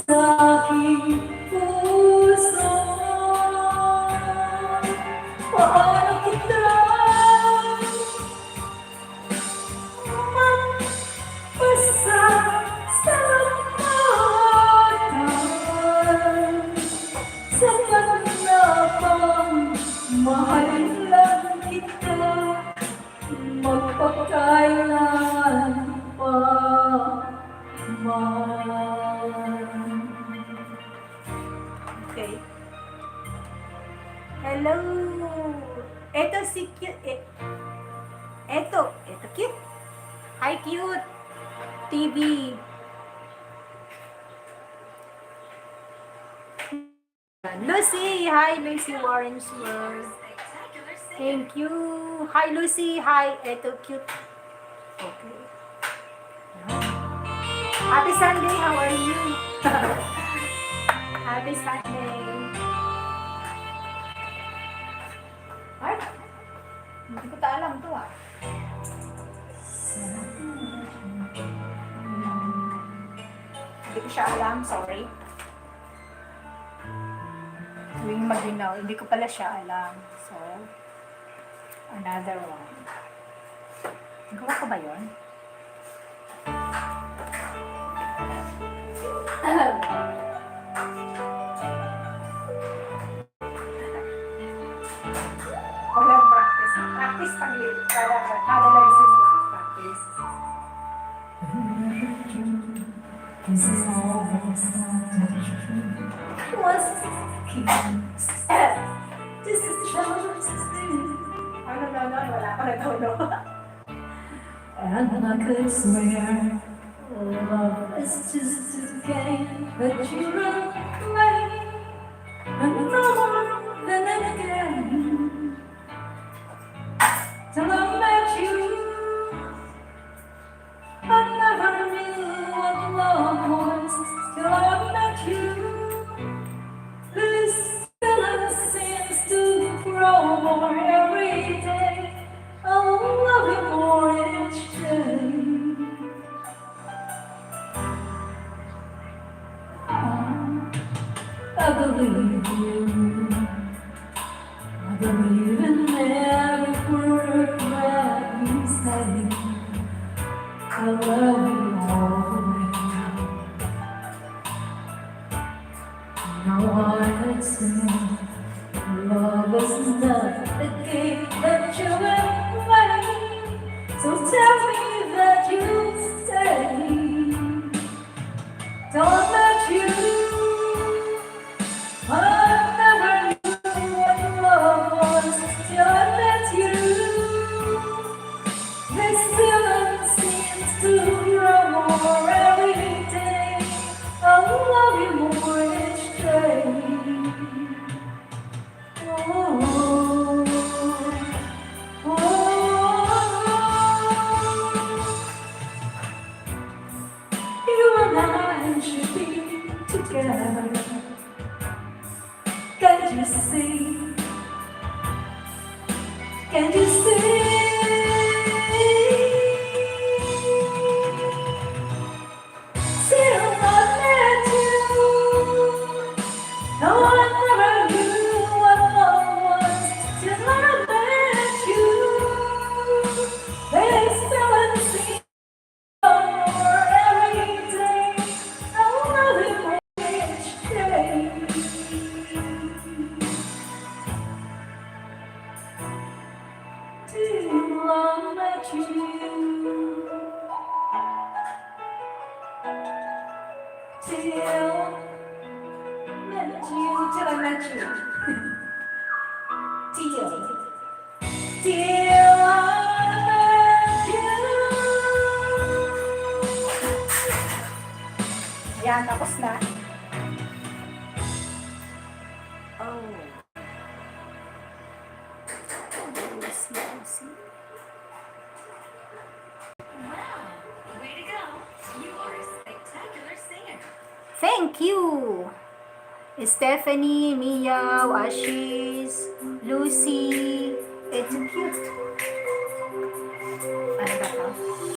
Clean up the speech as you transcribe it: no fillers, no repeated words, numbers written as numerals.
sa aking puso. Paano kita mapasasalamatan sapat na bang mahalin lang kita magpakailan pa man. Okay. Hello. Eto si cute. Eto cute. Hi cute. TV. Lucy. Hi Lucy Warren's World. Thank you. Hi Lucy. Hi. Eto cute. Okay. Happy Sunday. How are you? Happy Sunday. Ay, hindi ko ta alam to ah. Hindi ko siya alam, sorry. Tuwing maginaw, hindi ko pala siya alam. So, another one. Gawa ko ba yun? Walang practice. Practice para analysis lang. Practice. This is all that's not true. What's this is just no, wala pa na tono. And I could swear love is just a game that you run away and no more than again. Till I met you, I never knew what love was. Till I met you, this feeling seems to grow more every day. I'll love you more each day. I believe you. I believe in every word that you say. I love you all the way. Now I say, love is not the game that you play. So tell me that you'll stay. Don't let you. I never knew what love was till I met you. This feeling seems to grow more every day. I'll love you more each day. Oh, oh, you and I should be together. Can't you see? Can't you see? Still not met you. No, I never knew what love was till I met you. This feeling seems more every day. I'll love you each day. Till I met you. Till I met you. Till I met you. Ayan, tapos na. Oh. Way to go. You are a spectacular singer. Thank you. Stephanie, Mia, Ashish, Lucy. It's cute.